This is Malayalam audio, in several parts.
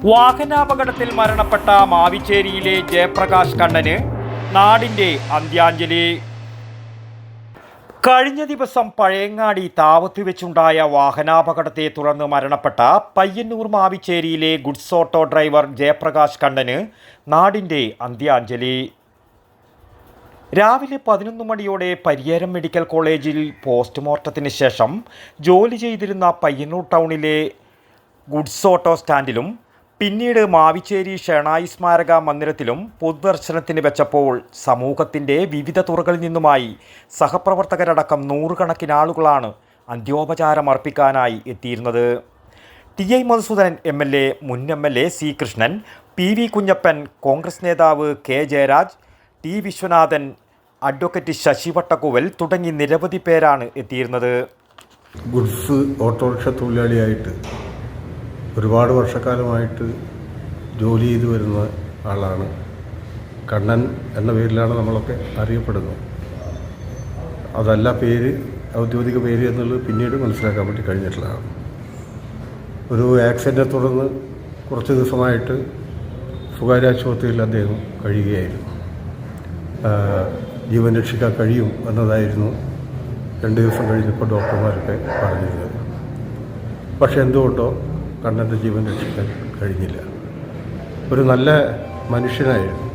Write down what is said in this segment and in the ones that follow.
വാഹനാപകടത്തിൽ മരണപ്പെട്ട മാവിച്ചേരിയിലെ ജയപ്രകാശ് കണ്ണന് നാടിൻ്റെ അന്ത്യാഞ്ജലി. കഴിഞ്ഞ ദിവസം പഴയങ്ങാടി താവത്ത് വെച്ചുണ്ടായ വാഹനാപകടത്തെ തുടർന്ന് മരണപ്പെട്ട പയ്യന്നൂർ മാവിച്ചേരിയിലെ ഗുഡ്സ് ഓട്ടോ ഡ്രൈവർ ജയപ്രകാശ് കണ്ണന് നാടിൻ്റെ അന്ത്യാഞ്ജലി. രാവിലെ 11 മണിയോടെ പരിയാരം മെഡിക്കൽ കോളേജിൽ പോസ്റ്റ്മോർട്ടത്തിന് ശേഷം ജോലി ചെയ്തിരുന്ന പയ്യന്നൂർ ടൗണിലെ ഗുഡ്സ് ഓട്ടോ സ്റ്റാൻഡിലും പിന്നീട് മാവിച്ചേരി ഷേണായി സ്മാരക മന്ദിരത്തിലും പൊതുദർശനത്തിന് വെച്ചപ്പോൾ സമൂഹത്തിൻ്റെ വിവിധ തുറകളിൽ നിന്നുമായി സഹപ്രവർത്തകരടക്കം നൂറുകണക്കിന് ആളുകളാണ് അന്ത്യോപചാരം അർപ്പിക്കാനായി എത്തിയിരുന്നത്. ടി.ഐ. മധുസൂദനൻ MLA, മുൻ MLA C Krishnan, PV Kunhappan, Congress നേതാവ് K Jayaraj, T Viswanathan, advocate Sasi Vattakkuval തുടങ്ങി നിരവധി പേരാണ് എത്തിയിരുന്നത്. ഗുഡ്സ് ഓട്ടോറിക്ഷ തൊഴിലാളിയായിട്ട് ഒരുപാട് വർഷക്കാലമായിട്ട് ജോലി ചെയ്തു വരുന്ന ആളാണ്. കണ്ണൻ എന്ന പേരിലാണ് നമ്മളൊക്കെ അറിയപ്പെടുന്നത്. അതല്ല പേര്, ഔദ്യോഗിക പേര് എന്നുള്ളത് പിന്നീട് മനസ്സിലാക്കാൻ വേണ്ടി കഴിഞ്ഞിട്ടുള്ളതാണ്. ഒരു ആക്സിഡൻറ്റിനെ തുടർന്ന് കുറച്ച് ദിവസമായിട്ട് സ്വകാര്യ ആശുപത്രിയിൽ അദ്ദേഹം കഴിയുകയായിരുന്നു. ജീവൻ രക്ഷിക്കാൻ കഴിയും എന്നതായിരുന്നു 2 ദിവസം കഴിഞ്ഞപ്പോൾ ഡോക്ടർമാരൊക്കെ പറഞ്ഞിരുന്നത്. പക്ഷേ എന്തുകൊണ്ടോ കണ്ണൻ്റെ ജീവൻ രക്ഷിക്കാൻ കഴിഞ്ഞില്ല. ഒരു നല്ല മനുഷ്യനായിരുന്നു.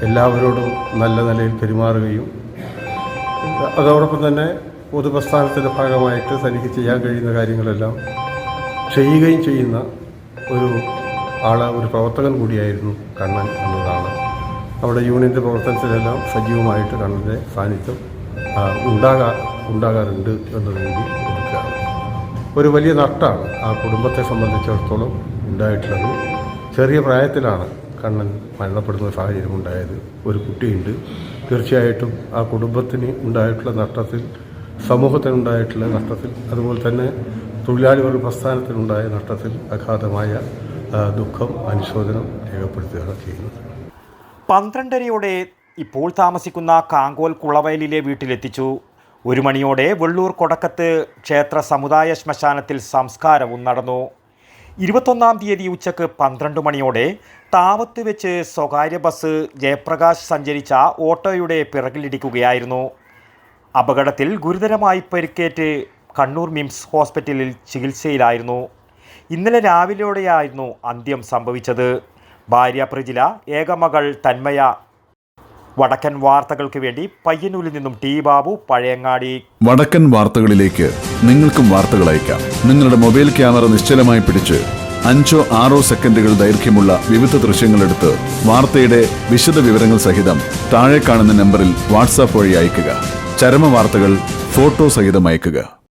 എല്ലാവരോടും നല്ല നിലയിൽ പെരുമാറുകയും അതോടൊപ്പം തന്നെ പൊതുപ്രസ്ഥാനത്തിൻ്റെ ഭാഗമായിട്ട് തനിക്ക് ചെയ്യാൻ കഴിയുന്ന കാര്യങ്ങളെല്ലാം ചെയ്യുകയും ചെയ്യുന്ന ഒരു പ്രവർത്തകൻ കൂടിയായിരുന്നു കണ്ണൻ എന്നതാണ്. അവിടെ യൂണിയൻ്റെ പ്രവർത്തനത്തിലെല്ലാം സജീവമായിട്ട് കണ്ണൻ്റെ സാന്നിധ്യം ഉണ്ടാകാറുണ്ട് എന്നതുകൂടി എടുക്കുകയാണ്. ഒരു വലിയ നഷ്ടമാണ് ആ കുടുംബത്തെ സംബന്ധിച്ചിടത്തോളം ഉണ്ടായിട്ടുള്ളത്. ചെറിയ പ്രായത്തിലാണ് കണ്ണൻ മരണപ്പെടുന്ന സാഹചര്യം ഉണ്ടായത്. ഒരു കുട്ടിയുണ്ട്. തീർച്ചയായിട്ടും ആ കുടുംബത്തിന് ഉണ്ടായിട്ടുള്ള നഷ്ടത്തിൽ, സമൂഹത്തിനുണ്ടായിട്ടുള്ള നഷ്ടത്തിൽ, അതുപോലെ തന്നെ തൊഴിലാളി വർഗ പ്രസ്ഥാനത്തിനുണ്ടായ നഷ്ടത്തിൽ അഗാധമായ ദുഃഖം, അനുശോചനം രേഖപ്പെടുത്തുകയാണ് ചെയ്യുന്നത്. 12:30 ഇപ്പോൾ താമസിക്കുന്ന കാങ്കോൽ കുളവയലിലെ വീട്ടിലെത്തിച്ചു. 1 മണിയോടെ വെള്ളൂർ കൊടക്കത്ത് ക്ഷേത്ര സമുദായ ശ്മശാനത്തിൽ സംസ്കാരവും നടന്നു. 21-ാം തീയതി ഉച്ചക്ക് 12 മണിയോടെ താവത്ത് വെച്ച് സ്വകാര്യ ബസ് ജയപ്രകാശ് സഞ്ചരിച്ച ഓട്ടോയുടെ പിറകിലിടിക്കുകയായിരുന്നു. അപകടത്തിൽ ഗുരുതരമായി പരിക്കേറ്റ് കണ്ണൂർ മിംസ് ഹോസ്പിറ്റലിൽ ചികിത്സയിലായിരുന്നു. ഇന്നലെ രാവിലെയോടെയായിരുന്നു അന്ത്യം സംഭവിച്ചത്. ഭാര്യ പ്രജില, ഏകമകൾ തന്മയ. വടക്കൻ വാർത്തകൾക്ക് വേണ്ടി പയ്യന്നൂരിൽ നിന്നും ടി ബാബു, പഴയങ്ങാടി. വടക്കൻ വാർത്തകളിലേക്ക് നിങ്ങൾക്കും വാർത്തകൾ അയക്കാം. നിങ്ങളുടെ മൊബൈൽ ക്യാമറ നിശ്ചലമായി പിടിച്ച് 5-6 സെക്കൻഡുകൾ ദൈർഘ്യമുള്ള വിവിധ ദൃശ്യങ്ങളെടുത്ത് വാർത്തയുടെ വിശദ വിവരങ്ങൾ സഹിതം താഴെ കാണുന്ന നമ്പറിൽ വാട്സാപ്പ് വഴി അയയ്ക്കുക. ചരമ വാർത്തകൾ ഫോട്ടോ സഹിതം അയയ്ക്കുക.